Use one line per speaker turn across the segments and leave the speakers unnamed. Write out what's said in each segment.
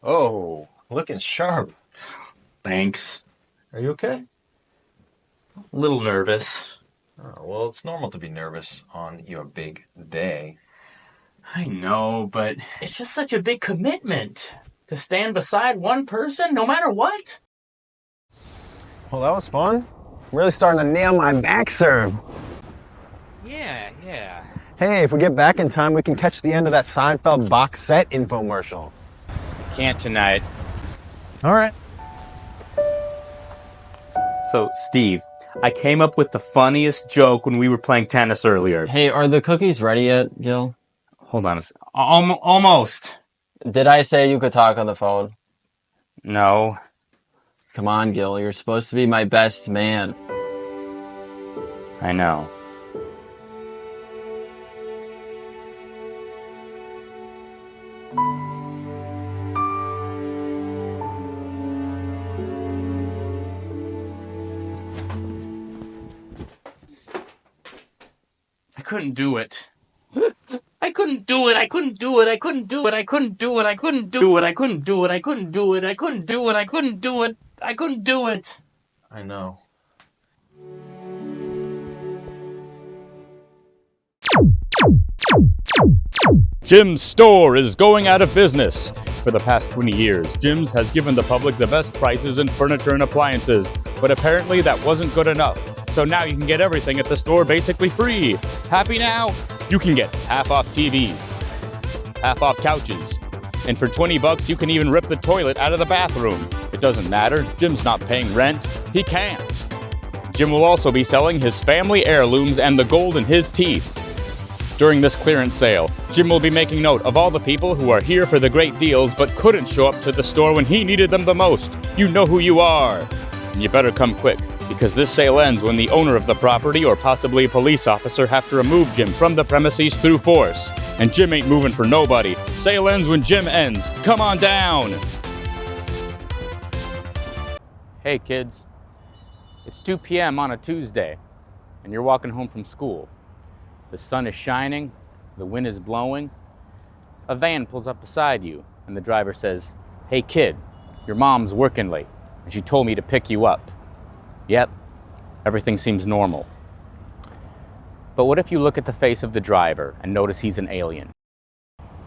Oh, looking sharp.
Thanks.
Are you okay?
A little nervous.
Oh, well, it's normal to be nervous on your big day.
I know, but it's just such a big commitment to stand beside one person no matter what.
Well, that was fun. I'm really starting to nail my back serve.
Yeah.
Hey, if we get back in time, we can catch the end of that Seinfeld box set infomercial.
Can't tonight.
All right.
So, Steve, I came up with the funniest joke when we were playing tennis earlier.
Hey, are the cookies ready yet, Gil?
Hold on a second. Almost.
Did I say you could talk on the phone?
No.
Come on, Gil, you're supposed to be my best man.
I know. I couldn't do it. I couldn't do it. I couldn't do it. I couldn't do it. I couldn't do it. I couldn't do it. I couldn't do it. I couldn't do it. I couldn't do it. I couldn't do it. I couldn't do it.
I know.
Jim's store is going out of business. For the past 20 years, Jim's has given the public the best prices in furniture and appliances, but apparently that wasn't good enough. So now you can get everything at the store basically free. Happy now? You can get half off TVs, half off couches, and for $20 you can even rip the toilet out of the bathroom. It doesn't matter, Jim's not paying rent. He can't. Jim will also be selling his family heirlooms and the gold in his teeth. During this clearance sale, Jim will be making note of all the people who are here for the great deals but couldn't show up to the store when he needed them the most. You know who you are. And you better come quick, because this sale ends when the owner of the property or possibly a police officer have to remove Jim from the premises through force. And Jim ain't moving for nobody. Sale ends when Jim ends. Come on down!
Hey, kids. It's 2 p.m. on a Tuesday, and you're walking home from school. The sun is shining, the wind is blowing. A van pulls up beside you, and the driver says, "Hey kid, your mom's working late, and she told me to pick you up." Yep, everything seems normal. But what if you look at the face of the driver and notice he's an alien?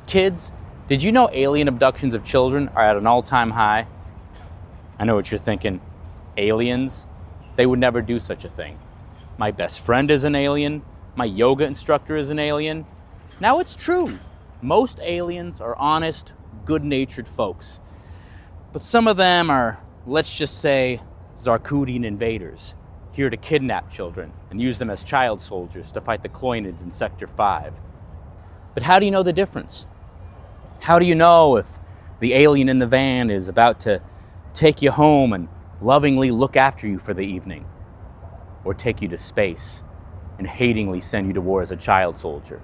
Kids, did you know alien abductions of children are at an all-time high? I know what you're thinking. Aliens? They would never do such a thing. My best friend is an alien. My yoga instructor is an alien. Now it's true. Most aliens are honest, good-natured folks. But some of them are, let's just say, Zarkudian invaders, here to kidnap children and use them as child soldiers to fight the Kloinids in Sector 5. But how do you know the difference? How do you know if the alien in the van is about to take you home and lovingly look after you for the evening, or take you to space and hatingly send you to war as a child soldier?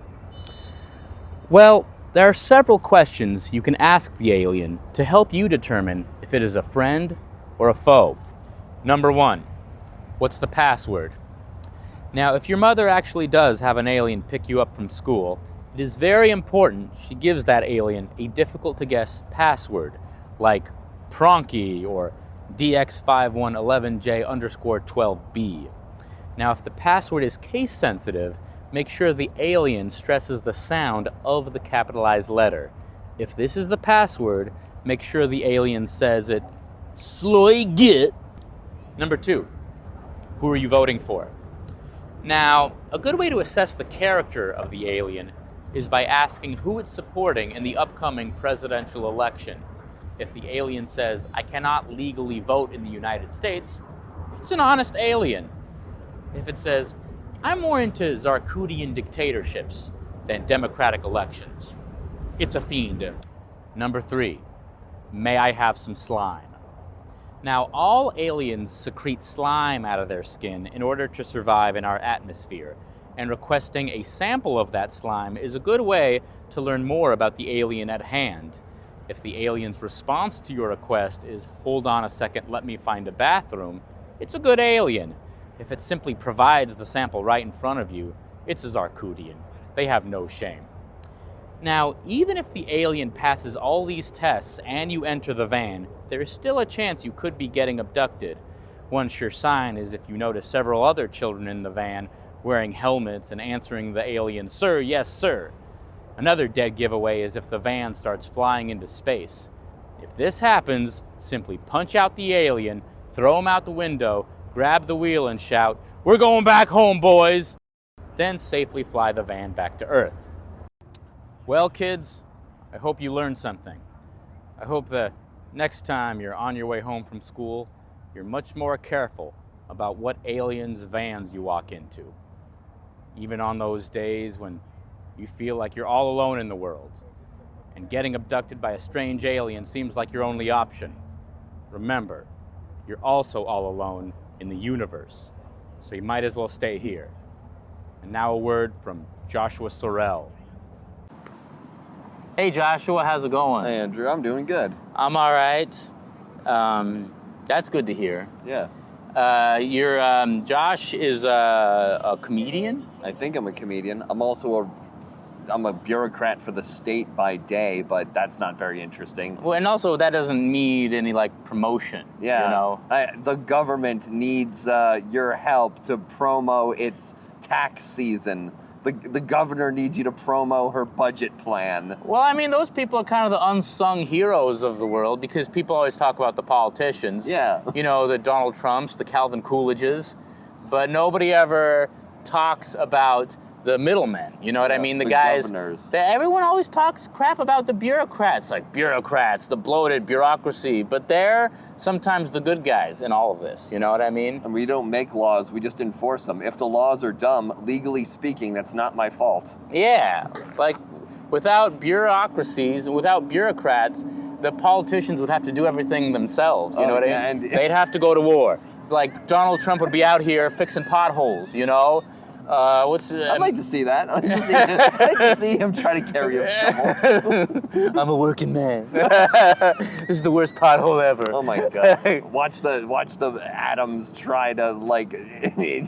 Well, there are several questions you can ask the alien to help you determine if it is a friend or a foe. Number 1, what's the password? Now, if your mother actually does have an alien pick you up from school, it is very important she gives that alien a difficult to guess password, like Pronky or DX5111J_12B. Now, if the password is case sensitive, make sure the alien stresses the sound of the capitalized letter. If this is the password, make sure the alien says it sloy git. Number 2, who are you voting for? Now, a good way to assess the character of the alien is by asking who it's supporting in the upcoming presidential election. If the alien says, "I cannot legally vote in the United States," it's an honest alien. If it says, "I'm more into Zarkudian dictatorships than democratic elections," it's a fiend. Number 3, may I have some slime? Now, all aliens secrete slime out of their skin in order to survive in our atmosphere, and requesting a sample of that slime is a good way to learn more about the alien at hand. If the alien's response to your request is, "Hold on a second, let me find a bathroom," it's a good alien. If it simply provides the sample right in front of you, it's a Zarkudian. They have no shame. Now, even if the alien passes all these tests and you enter the van, there is still a chance you could be getting abducted. One sure sign is if you notice several other children in the van wearing helmets and answering the alien, "Sir, yes, sir." Another dead giveaway is if the van starts flying into space. If this happens, simply punch out the alien, throw him out the window, grab the wheel and shout, "We're going back home, boys!" Then safely fly the van back to Earth. Well, kids, I hope you learned something. I hope that next time you're on your way home from school, you're much more careful about what aliens' vans you walk into. Even on those days when you feel like you're all alone in the world and getting abducted by a strange alien seems like your only option. Remember, you're also all alone in the universe, so you might as well stay here. And now a word from Joshua Sorell. Hey Joshua, how's it going?
Hey, Andrew, I'm doing good.
I'm all right. That's good to hear.
Yeah.
Josh is a comedian?
I think I'm a comedian. I'm a bureaucrat for the state by day, but that's not very interesting.
Well, and also that doesn't need any promotion.
Yeah.
You know?
The government needs your help to promo its tax season. The governor needs you to promo her budget plan.
Well, I mean, those people are kind of the unsung heroes of the world because people always talk about the politicians.
Yeah.
You know, the Donald Trumps, the Calvin Coolidges, but nobody ever talks about the middlemen. You know what I mean? The guys.
Governors.
Everyone always talks crap about the bureaucrats, like bureaucrats, the bloated bureaucracy, but they're sometimes the good guys in all of this. You know what I mean?
And we don't make laws, we just enforce them. If the laws are dumb, legally speaking, that's not my fault.
Yeah, without bureaucracies, without bureaucrats, the politicians would have to do everything themselves, you know what I mean? They'd have to go to war. Like Donald Trump would be out here fixing potholes, you know?
I'd like to see that. I'd like to see him try to carry a shovel.
I'm a working man. This is the worst pothole ever.
Oh my god! Watch the Adams try to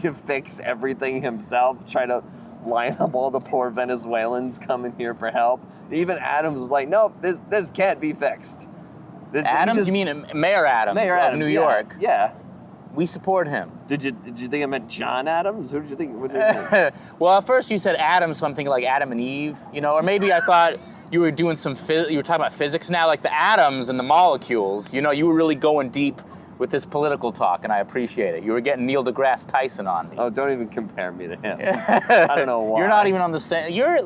to fix everything himself. Try to line up all the poor Venezuelans coming here for help. Even Adams was like, "Nope, this can't be fixed."
Adams? You mean Mayor Adams of New York?
Yeah.
We support him.
Did you think I meant John Adams? Who did you think? What did you think?
Well, at first you said Adam, something like Adam and Eve, you know, or maybe I thought you were doing you were talking about physics now, like the atoms and the molecules. You know, you were really going deep with this political talk, and I appreciate it. You were getting Neil deGrasse Tyson on me.
Oh, don't even compare me to him. I don't know why.
You're not even on the same. You're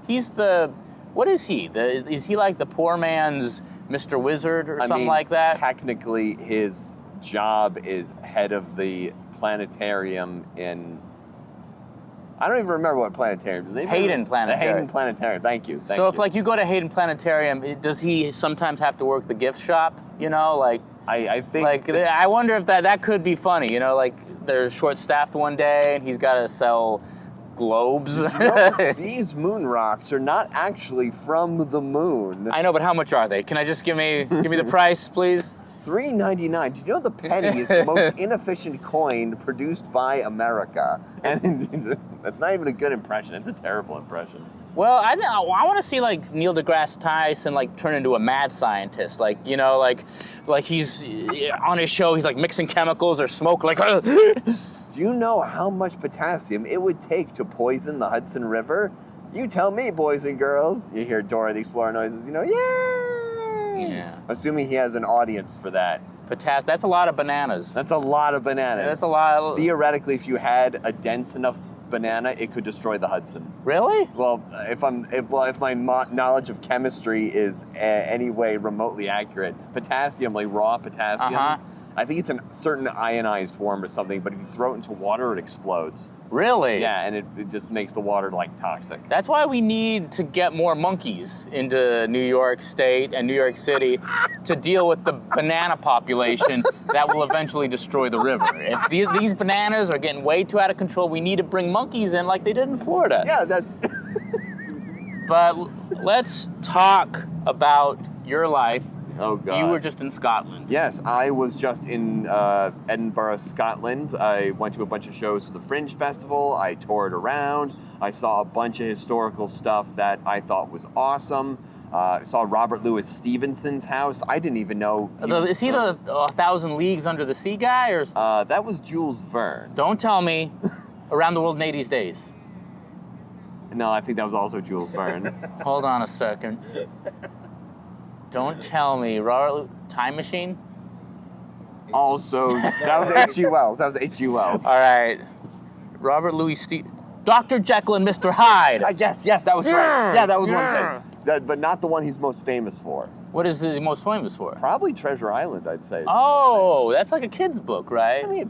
he's the. What is he? Is he like the poor man's Mr. Wizard or something like that?
Technically, his job is head of the planetarium in. I don't even remember what planetarium is.
Hayden Planetarium.
The Hayden Planetarium. Thank you.
So if you go to Hayden Planetarium, does he sometimes have to work the gift shop? You know,
I think
I wonder if that could be funny. You know, they're short-staffed one day and he's got to sell globes.
These moon rocks are not actually from the moon.
I know, but how much are they? Can I just give me the price, please?
$3.99. Do you know the penny is the most inefficient coin produced by America? And that's not even a good impression. It's a terrible impression.
Well, I want to see Neil deGrasse Tyson turn into a mad scientist. He's on his show. He's mixing chemicals or smoke.
Do you know how much potassium it would take to poison the Hudson River? You tell me, boys and girls. You hear Dora the Explorer noises. You know,
yeah.
Assuming he has an audience for that.
Potassium. That's a lot of bananas.
That's a lot of bananas.
That's a lot.
Theoretically, if you had a dense enough banana, it could destroy the Hudson.
Really?
Well, if my knowledge of chemistry is any way remotely accurate, potassium, raw potassium, I think it's a certain ionized form or something, but if you throw it into water, it explodes.
Really?
Yeah, and it just makes the water toxic.
That's why we need to get more monkeys into New York State and New York City to deal with the banana population that will eventually destroy the river. If these bananas are getting way too out of control, we need to bring monkeys in like they did in Florida.
Yeah, that's...
But let's talk about your life.
Oh, God.
You were just in Scotland.
Yes, I was just in Edinburgh, Scotland. I went to a bunch of shows for the Fringe Festival. I toured around. I saw a bunch of historical stuff that I thought was awesome. I saw Robert Louis Stevenson's house. I didn't even know.
Is he the 1,000 Leagues Under the Sea guy? Or
that was Jules Verne.
Don't tell me. Around the World in 80 Days.
No, I think that was also Jules Verne.
Hold on a second. Don't tell me. Time Machine?
Also, that was H.G. Wells. That was H.G. Wells.
All right. Robert Louis Dr. Jekyll and Mr. Hyde.
Yes, that was right. Yeah, that was one thing. But not the one he's most famous for.
What is he most famous for?
Probably Treasure Island, I'd say.
Oh, that's like a kid's book, right?
I mean,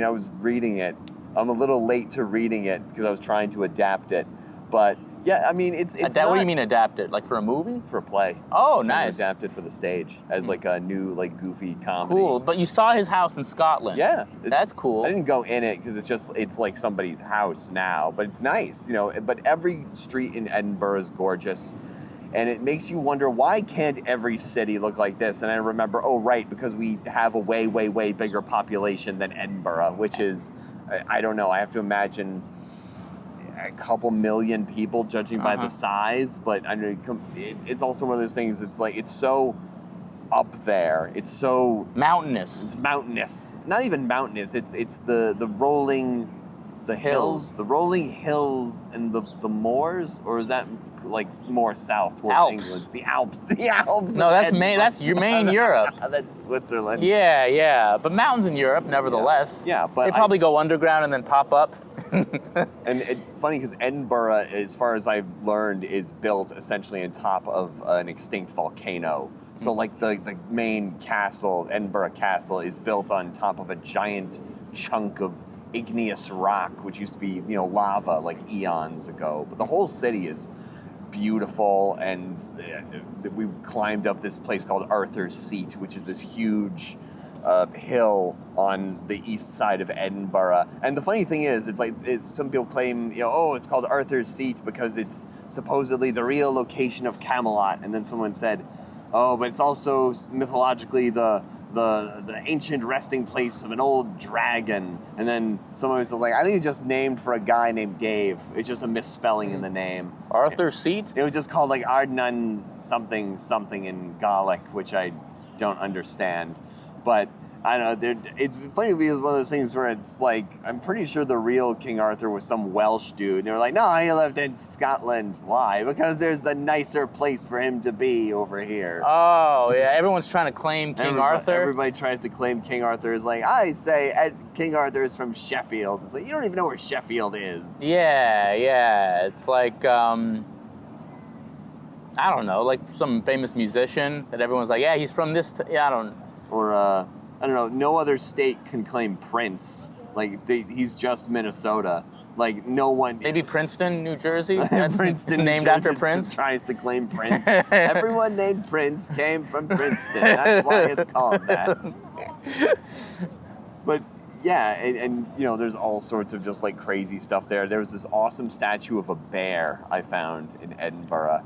I was reading it. I'm a little late to reading it because I was trying to adapt it. But yeah, I mean, it's
what do you mean adapt it? Like for a movie?
For a play.
Oh,
Trying
nice.
to adapt it for the stage as like a new, like goofy comedy.
Cool. But you saw his house in Scotland.
Yeah.
That's cool.
I didn't go in it because it's like somebody's house now, but it's nice, you know. But every street in Edinburgh is gorgeous. And it makes you wonder, why can't every city look like this? And I remember, oh, right, because we have a way, way, way bigger population than Edinburgh, which is, I don't know, I have to imagine a couple million people judging by the size. But I mean, it's also one of those things, it's like, it's so up there. It's so...
mountainous.
It's mountainous. Not even mountainous. It's the rolling... the hills. The rolling hills and the moors? Or is that... like more south towards
Alps.
England. The Alps.
No, that's your main Europe.
That's Switzerland.
Yeah. But mountains in Europe, nevertheless.
Yeah, but
they probably go underground and then pop up.
And it's funny because Edinburgh, as far as I've learned, is built essentially on top of an extinct volcano. So like the main castle, Edinburgh Castle, is built on top of a giant chunk of igneous rock, which used to be, lava like eons ago. But the whole city is beautiful, and we climbed up this place called Arthur's Seat, which is this huge hill on the east side of Edinburgh. And the funny thing is, some people claim, it's called Arthur's Seat because it's supposedly the real location of Camelot. And then someone said, oh, but it's also mythologically the ancient resting place of an old dragon. And then someone was like, I think it's just named for a guy named Dave. It's just a misspelling in the name.
Arthur's Seat?
It was just called like Ardnan something in Gaelic, which I don't understand. But I don't know, it's funny because it's one of those things where it's like, I'm pretty sure the real King Arthur was some Welsh dude. And they were like, no, he lived in Scotland. Why? Because there's the nicer place for him to be over here.
Oh, yeah. Everyone's trying to claim King Arthur.
Everybody tries to claim King Arthur. Is like, I say King Arthur is from Sheffield. It's like, you don't even know where Sheffield is.
Yeah. It's like, I don't know, like some famous musician that everyone's like, yeah, he's from this,
Or, I don't know, no other state can claim Prince. Like, he's just Minnesota. Like, no one...
Maybe Princeton, New Jersey?
Princeton,
named
New Jersey
after Prince?
Tries to claim Prince. Everyone named Prince came from Princeton. That's why it's called that. But, yeah, and there's all sorts of just, like, crazy stuff there. There was this awesome statue of a bear I found in Edinburgh.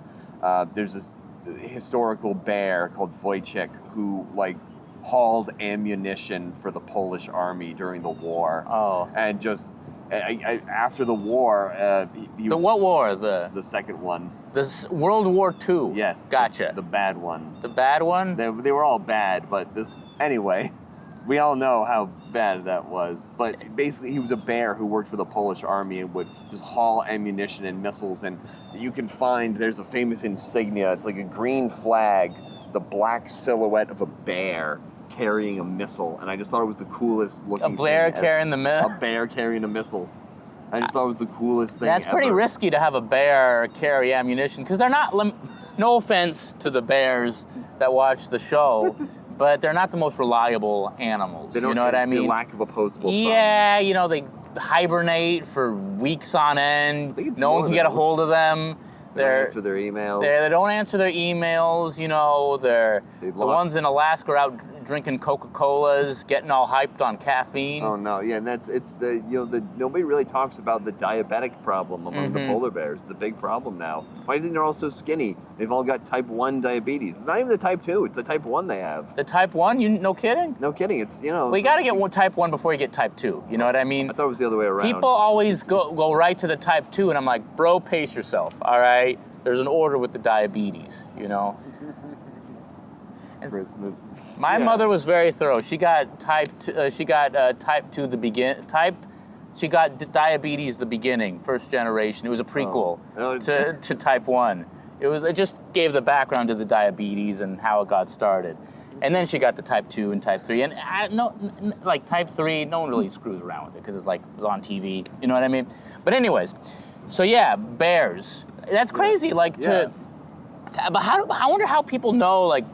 There's this historical bear called Wojciech who, like, hauled ammunition for the Polish army during the war.
Oh.
And just after the war, he was...
What war?
The second one.
This World War II.
Yes.
Gotcha.
The bad one.
The bad one?
They were all bad, but anyway, we all know how bad that was. But basically, he was a bear who worked for the Polish army and would just haul ammunition and missiles. And you can find, there's a famous insignia. It's like a green flag, the black silhouette of a bear carrying a missile, and I just thought it was the coolest looking thing.
A bear carrying the missile?
A bear carrying a missile. I just thought it was the coolest thing
That's
ever.
pretty risky to have a bear carry ammunition, because they're not, no offense to the bears that watch the show, but they're not the most reliable animals. You know what I mean?
The lack of opposable thumbs.
Yeah, they hibernate for weeks on end. No one can get a hold of them.
They don't answer their emails.
They don't answer their emails. The ones in Alaska are out drinking Coca-Colas, getting all hyped on caffeine.
Oh no, yeah, and nobody really talks about the diabetic problem among the polar bears. It's a big problem now. Why do you think they're all so skinny? They've all got type 1 diabetes. It's not even the type 2, it's the type 1 they have.
The type 1? No kidding?
No kidding, it's,
Well, you got to get type 1 before you get type 2. You know what I mean?
I thought it was the other way around.
People always go right to the type 2, and I'm like, bro, pace yourself, all right? There's an order with the diabetes, you know?
Christmas.
My mother was very thorough. She got type 2, she got diabetes the beginning, first generation. It was a prequel to type 1. It just gave the background to the diabetes and how it got started. And then she got the type 2 and type 3. And like type 3, no one really screws around with it because it was on TV. You know what I mean? But anyways, so yeah, bears. That's crazy. But I wonder how people know, like,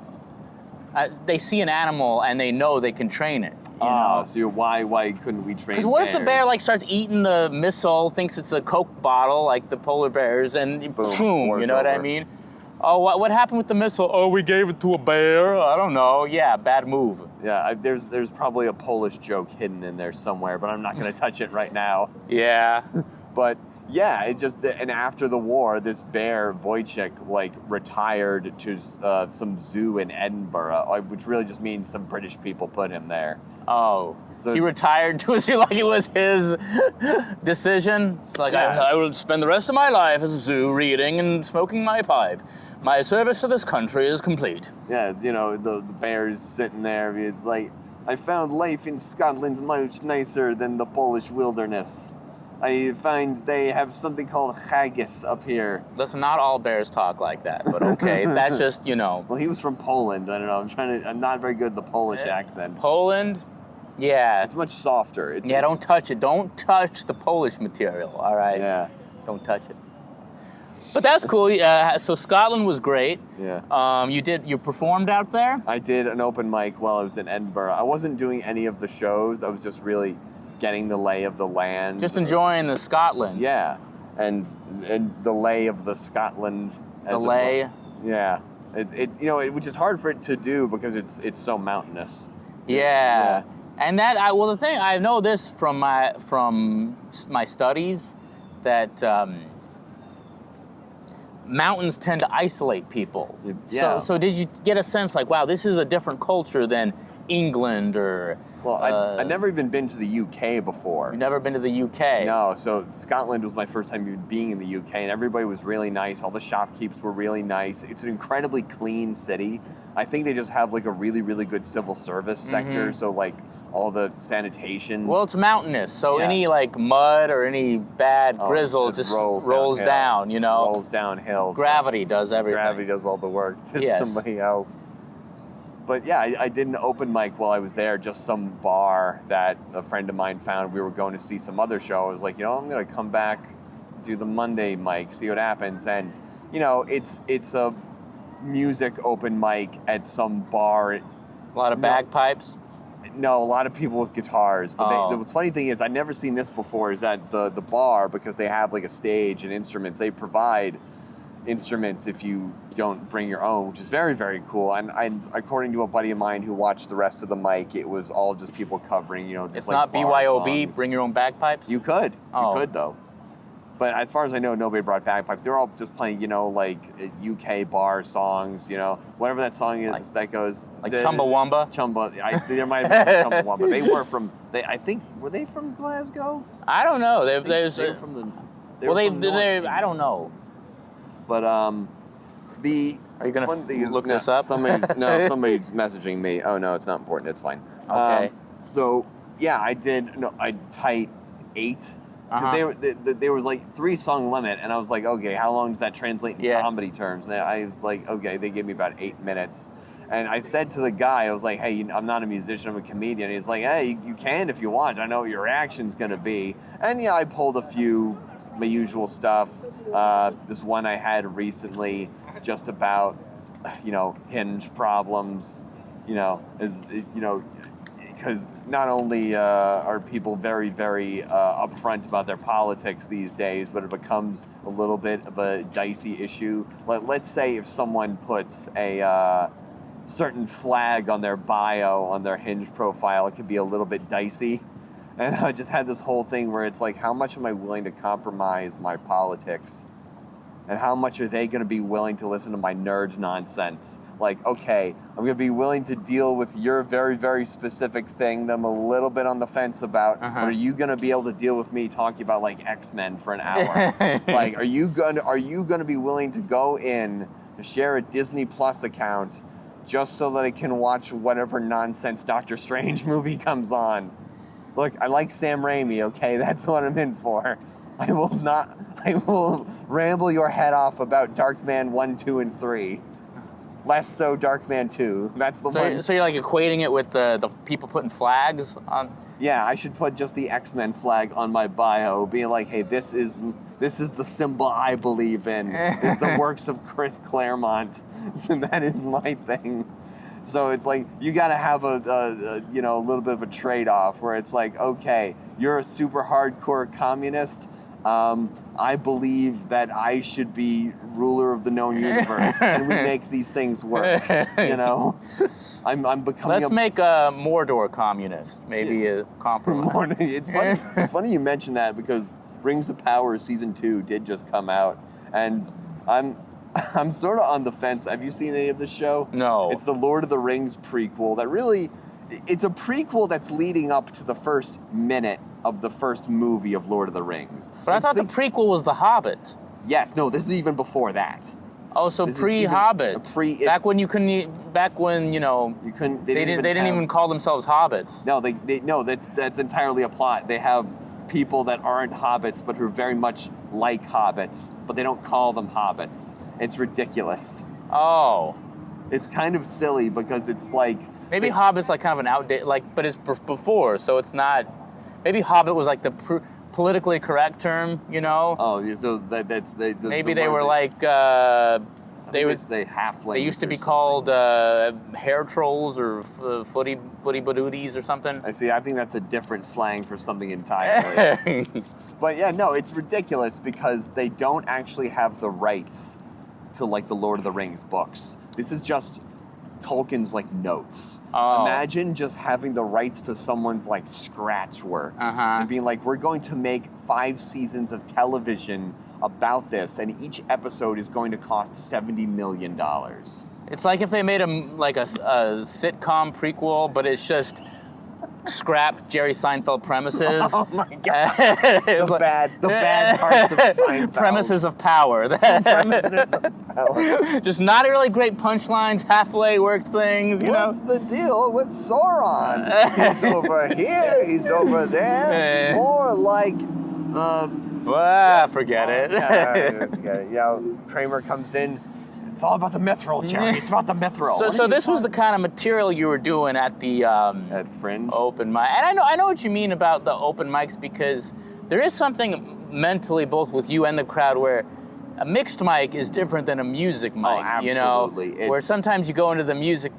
they see an animal and they know they can train it.
So why couldn't we train
Because what if the bear starts eating the missile, thinks it's a Coke bottle like the polar bears, and boom, you know what I mean? Oh, what happened with the missile? Oh, we gave it to a bear. I don't know. Yeah, bad move.
Yeah, there's probably a Polish joke hidden in there somewhere, but I'm not going to touch it right now.
Yeah.
But yeah, and after the war, this bear Wojciech retired to some zoo in Edinburgh, which really just means some British people put him there.
Oh, so he retired to it was his decision. It's like I will spend the rest of my life as a zoo, reading and smoking my pipe. My service to this country is complete.
Yeah, the bear's sitting there. It's like, I found life in Scotland much nicer than the Polish wilderness. I find they have something called haggis up here.
Listen, not all bears talk like that, but okay, that's just,
Well, he was from Poland. I don't know. I'm not very good at the Polish accent.
Poland? Yeah.
It's much softer.
Don't touch it. Don't touch the Polish material, all right?
Yeah.
Don't touch it. But that's cool. So Scotland was great.
Yeah.
You performed out there?
I did an open mic while I was in Edinburgh. I wasn't doing any of the shows. I was just really getting the lay of the land.
Just enjoying the Scotland.
Yeah, and the lay of the Scotland.
The lay.
Yeah, which is hard for it to do because it's so mountainous.
Yeah. And the thing I know this from my studies that mountains tend to isolate people.
Yeah.
So did you get a sense like, wow, this is a different culture than England or...
Well, I've never even been to the UK before.
You've never been to the UK?
No, so Scotland was my first time even being in the UK, and everybody was really nice. All the shopkeepers were really nice. It's an incredibly clean city. I think they just have a really, really good civil service sector, so all the sanitation.
Well, it's mountainous, so any mud or any bad grizzle just rolls down,
Rolls downhill.
Gravity does everything.
Gravity does all the work to somebody else. But yeah, I did an open mic while I was there, just some bar that a friend of mine found. We were going to see some other show. I was like, I'm going to come back, do the Monday mic, see what happens. And, it's a music open mic at some bar.
A lot of bagpipes?
No, a lot of people with guitars. But the funny thing is, I'd never seen this before, is that the bar, because they have a stage and instruments, they provide instruments if you don't bring your own, which is very, very cool. And according to a buddy of mine who watched the rest of the mic, it was all just people covering, just
it's not BYOB,
songs.
Bring your own bagpipes?
You could. You could, though. But as far as I know, nobody brought bagpipes. They were all just playing, UK bar songs, whatever that song is that goes...
Like Chumbawamba?
There might have been Chumbawamba. They were from... I think, were they from Glasgow?
I don't know. They
were from the...
I don't know.
But
Are you going to look this up?
Somebody's messaging me. Oh, no, it's not important. It's fine.
Okay.
So, yeah, I tight 8. Because there was 3-song limit, and I was like, okay, how long does that translate in comedy terms? And I was like, okay, they gave me about 8 minutes. And I said to the guy, I was like, hey, I'm not a musician, I'm a comedian. And he's like, hey, you can if you want. I know what your reaction's going to be. And yeah, I pulled a few, my usual stuff. This one I had recently just about, hinge problems, because not only are people very, very upfront about their politics these days, but it becomes a little bit of a dicey issue. Let's say if someone puts a certain flag on their bio, on their Hinge profile, it can be a little bit dicey. And I just had this whole thing where it's like, how much am I willing to compromise my politics? And how much are they going to be willing to listen to my nerd nonsense? Like, okay, I'm going to be willing to deal with your very, very specific thing that I'm a little bit on the fence about. But are you going to be able to deal with me talking about like X-Men for an hour? Like, are you going to be willing to go in and share a Disney Plus account just so that I can watch whatever nonsense Doctor Strange movie comes on? Look, I like Sam Raimi, okay? That's what I'm in for. I will ramble your head off about Darkman 1, 2, and 3. Less so Darkman 2. That's the one.
So you're like equating it with the people putting flags on?
Yeah, I should put just the X-Men flag on my bio, being like, hey, this is the symbol I believe in. It's the works of Chris Claremont. That is my thing. So it's like, you got to have a little bit of a trade-off where it's like, okay, you're a super hardcore communist. I believe that I should be ruler of the known universe. Can we make these things work? You know, I'm becoming.
Let's make a Mordor communist. Maybe a compromise.
It's funny. It's funny you mention that because Rings of Power season 2 did just come out, and I'm sort of on the fence. Have you seen any of this show?
No.
It's the Lord of the Rings prequel that really, it's a prequel that's leading up to the first minute of the first movie of Lord of the Rings.
But I thought the prequel was The Hobbit.
Yes, no, this is even before that.
Oh, so pre-Hobbit. Back when you couldn't, you couldn't. They didn't even call themselves hobbits.
No, that's entirely a plot. They have people that aren't hobbits but who are very much like hobbits, but they don't call them hobbits. It's ridiculous.
Oh.
It's kind of silly because it's like
maybe Hobbit's like kind of an outdated, but it's before, so it's not. Maybe Hobbit was like the politically correct term,
Oh, so that's
maybe they were like they
halflings.
They used to be called hair trolls or footy badooties or something.
I see. I think that's a different slang for something entirely. But yeah, no, it's ridiculous because they don't actually have the rights to like the Lord of the Rings books. This is just Tolkien's like notes.
Oh.
Imagine just having the rights to someone's like scratch work and being like, we're going to make 5 seasons of television about this, and each episode is going to cost $70 million.
It's like if they made a sitcom prequel, but it's just scrapped Jerry Seinfeld premises.
Oh my god! the bad parts of Seinfeld.
Premises of power. Just not really great punchlines, halfway worked things.
What's the deal with Sauron? He's over here. He's over there. More like.
Forget it.
Kramer comes in. It's all about the mithril, Jerry. It's about the mithril.
So this was the kind of material you were doing at the
at Fringe
open mic, and I know what you mean about the open mics because there is something mentally both with you and the crowd where a mixed mic is different than a music mic.
Oh, absolutely.
Where sometimes you go into the music.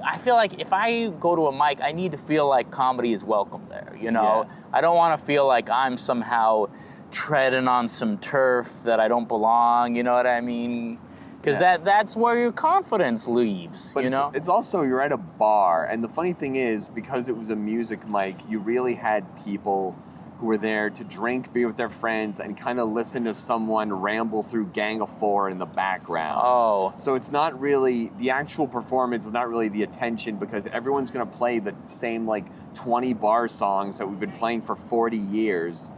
I feel like if I go to a mic, I need to feel like comedy is welcome there.
Yeah.
I don't want to feel like I'm somehow treading on some turf that I don't belong. You know what I mean? Because that's where your confidence leaves,
but it's also, you're at a bar, and the funny thing is, because it was a music mic, you really had people who were there to drink, be with their friends, and kind of listen to someone ramble through Gang of Four in the background.
Oh.
So it's not really, the actual performance is not really the attention, because everyone's going to play the same, 20 bar songs that we've been playing for 40 years.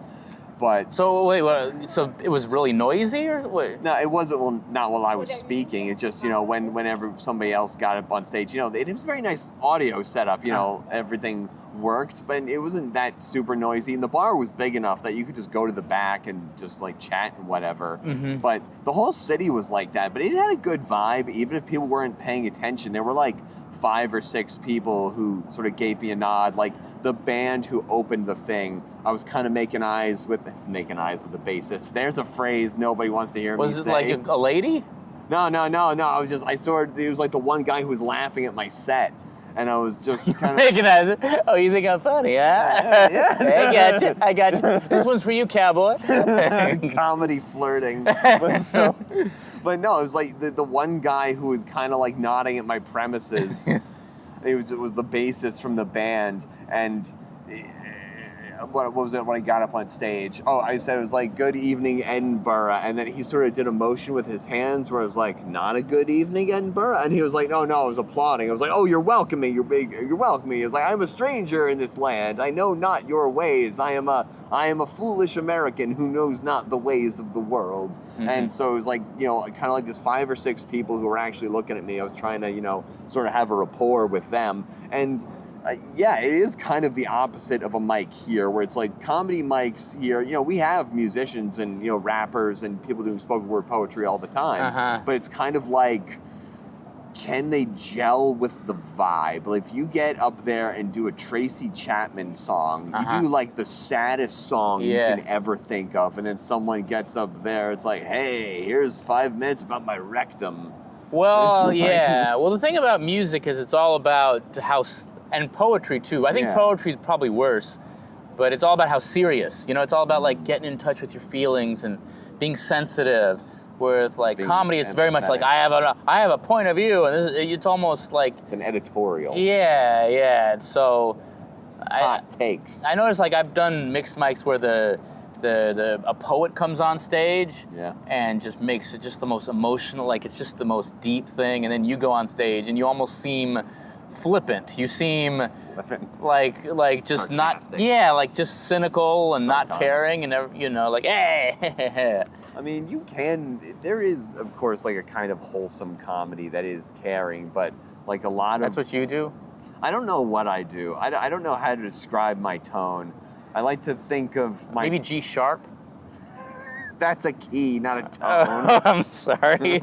But
so wait, so it was really noisy, or what?
No, it wasn't. Not while I was speaking. It's just whenever somebody else got up on stage, it was a very nice audio setup. Everything worked, but it wasn't that super noisy. And the bar was big enough that you could just go to the back and just chat and whatever. Mm-hmm. But the whole city was like that. But it had a good vibe, even if people weren't paying attention. There were 5 or 6 people who sort of gave me a nod, the band who opened the thing. I was kind of making eyes with the bassist. There's a phrase nobody wants to hear me say.
Was it like a lady?
No. I saw it. It was the one guy who was laughing at my set, and I was just kind of
Recognize it. Oh, you think I'm funny, huh?
yeah.
I got you. This one's for you, cowboy.
comedy flirting. But no, it was like the one guy who was kind of like nodding at my premises. It was the bassist from the band, and what was it when I got up on stage? Oh, I said it was like, "Good evening, Edinburgh," and then he sort of did a motion with his hands where it was like, "Not a good evening, Edinburgh," and he was like, "No, I was applauding." I was like, "Oh, you're welcoming. You're welcoming." He's like, "I'm a stranger in this land. I know not your ways. I am a foolish American who knows not the ways of the world." Mm-hmm. And so it was like, kind of like this 5 or 6 people who were actually looking at me. I was trying to, sort of have a rapport with them, and. It is kind of the opposite of a mic here, where it's like comedy mics here. We have musicians and, rappers and people doing spoken word poetry all the time. But it's kind of like, can they gel with the vibe? Like if you get up there and do a Tracy Chapman song, you do like the saddest song you can ever think of, and then someone gets up there, it's like, hey, here's 5 minutes about my rectum.
Well, yeah. Well, the thing about music is it's all about how... And poetry, too. I think poetry is probably worse, but it's all about how serious. It's all about, like, getting in touch with your feelings and being sensitive, where it's like comedy, it's very much like, I have a point of view, and it's almost like...
It's an editorial.
Yeah. And so...
Hot takes.
I noticed, like, I've done mixed mics where a poet comes on stage and just makes it just the most emotional, like, it's just the most deep thing, and then you go on stage, and you almost seem... flippant. You seem like just
sarcastic.
Not like just cynical and not caring and like hey.
I mean, there is of course like a kind of wholesome comedy that is caring, but like a lot of
That's what you do?
I don't know what I do. I don't know how to describe my tone. I like to think of my
maybe G sharp.
That's a key, not a tone.
I'm sorry.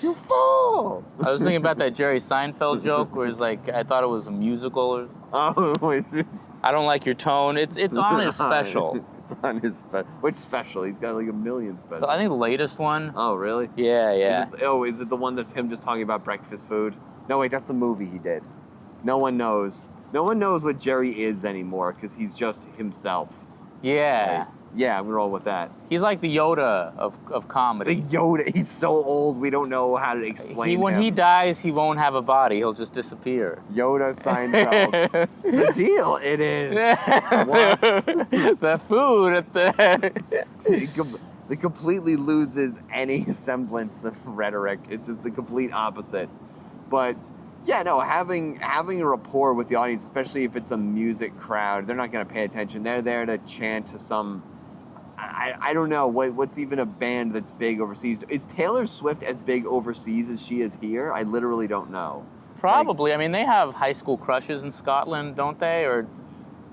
You fool!
I was thinking about that Jerry Seinfeld joke where it's like, I thought it was a musical. I don't like your tone. It's on his special.
It's on his special. Which special? He's got like a million specials.
I think the latest one.
Oh, really?
Yeah.
Is it the one that's him just talking about breakfast food? No, wait, that's the movie he did. No one knows. No one knows what Jerry is anymore because he's just himself.
Yeah.
Right? Yeah, we're all with that.
He's like the Yoda of comedy.
The Yoda. He's so old, we don't know how to explain
When
him.
he dies, he won't have a body. He'll just disappear.
Yoda Seinfeld. The deal, it is. What?
The food at the...
It completely loses any semblance of rhetoric. It's just the complete opposite. But... yeah, no, having a rapport with the audience, especially if it's a music crowd, they're not going to pay attention. They're there to chant to some... I don't know, what's even a band that's big overseas? Is Taylor Swift as big overseas as she is here? I literally don't know.
Probably. I mean, they have high school crushes in Scotland, don't they? Or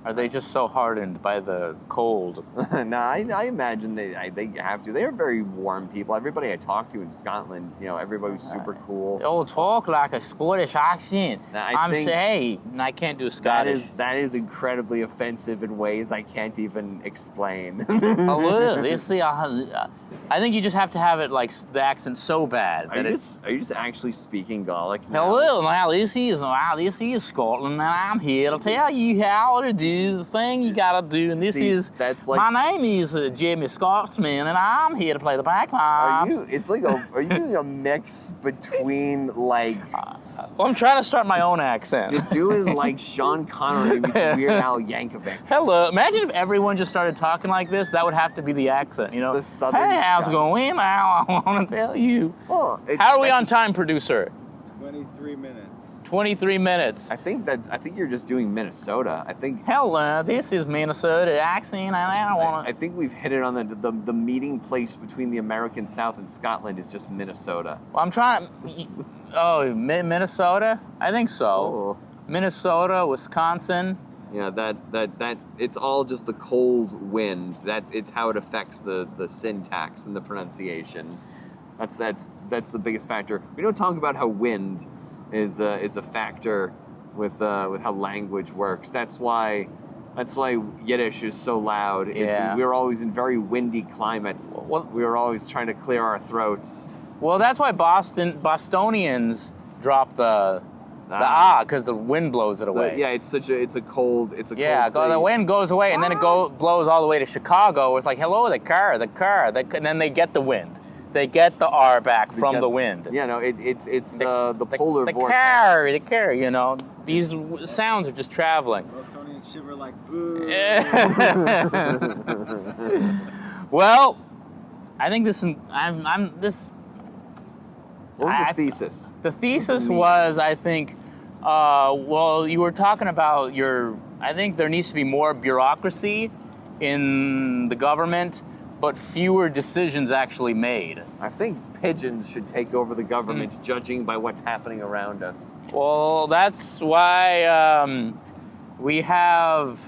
are they just so hardened by the cold?
No, I imagine they have to. They are very warm people. Everybody I talk to in Scotland, everybody's super cool.
They all talk like a Scottish accent. I can't do Scottish.
That is incredibly offensive in ways I can't even explain.
Hello, I think you just have to have it like the accent so bad that
Are you just actually speaking Gaelic now?
Hello, now this is Scotland, and I'm here to tell you how to do the thing you gotta do. And my name is Jimmy Scotsman, and I'm here to play the bagpipes.
Are you doing a mix between like?
Well, I'm trying to start my own accent.
You're doing like Sean Connery meets Weird Al Yankovic.
Hello. Imagine if everyone just started talking like this. That would have to be the accent,
The Southern
hey, how's it
Scot.
going? Now I want to tell you.
Well,
how are we on time, producer?
23 minutes.
23 minutes.
I think you're just doing Minnesota. I think.
Hello, this is Minnesota accent, and I don't want to.
I think we've hit it on the meeting place between the American South and Scotland is just Minnesota.
Well, I'm trying. Oh, Minnesota? I think so.
Oh.
Minnesota, Wisconsin.
Yeah, that it's all just the cold wind. It's how it affects the syntax and the pronunciation. That's the biggest factor. We don't talk about how wind is a factor with how language works. That's why Yiddish is so loud. We're always in very windy climates. We were always trying to clear our throats.
Well, that's why Bostonians drop the because the wind blows it away.
Yeah, it's a cold. It's a
yeah.
cold city.
The wind goes away, and then it blows all the way to Chicago. It's like, hello, the car. And then they get the wind. They get the R back from the wind.
Yeah, no, it's the polar vortex.
The car. You know, these sounds are just traveling.
Tony and Shiver like, boo.
Well, I think this. I'm this.
What was the thesis?
The thesis was, I think, well, you were talking about I think there needs to be more bureaucracy in the government, but fewer decisions actually made.
I think pigeons should take over the government, judging by what's happening around us.
Well, that's why we have.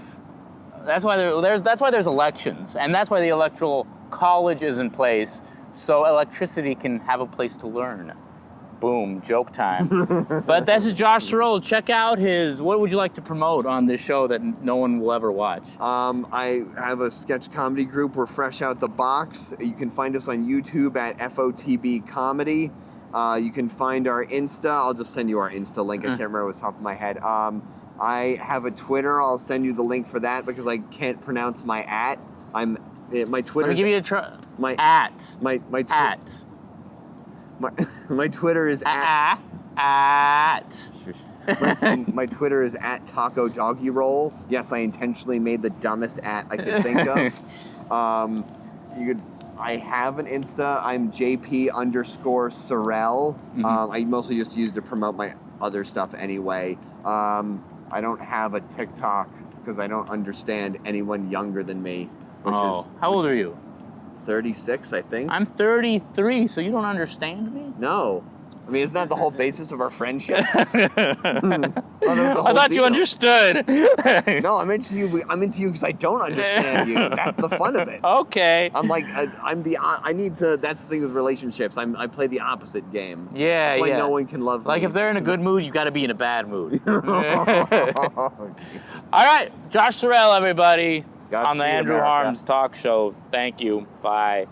That's why there's elections, and that's why the electoral college is in place, so electricity can have a place to learn. Boom, joke time. But this is Josh Sorell. Check out what would you like to promote on this show that no one will ever watch?
I have a sketch comedy group. We're fresh out the box. You can find us on YouTube at FOTB Comedy. You can find our Insta. I'll just send you our Insta link. I can't remember what's top of my head. I have a Twitter. I'll send you the link for that because I can't pronounce my @. My Twitter.
Let me give you a try.
My Twitter is
at.
My Twitter is @Taco Doggy Roll. Yes, I intentionally made the dumbest @ I could think of. I have an Insta. I'm JP_Sorell. I mostly just use it to promote my other stuff anyway. I don't have a TikTok because I don't understand anyone younger than me.
How old are you?
36, I think.
I'm 33, so you don't understand me?
No. I mean, isn't that the whole basis of our friendship?
I thought you understood.
No, I'm into you because I don't understand you. That's the fun of it.
Okay.
I'm like, that's the thing with relationships. I play the opposite game.
Yeah,
That's why
yeah.
no one can love me.
Like, if they're in a good mood, you got to be in a bad mood.
Oh,
All right, Josh Sorell, everybody, on the
Godspeed,
Andrew
America.
Harms Talk Show. Thank you. Bye.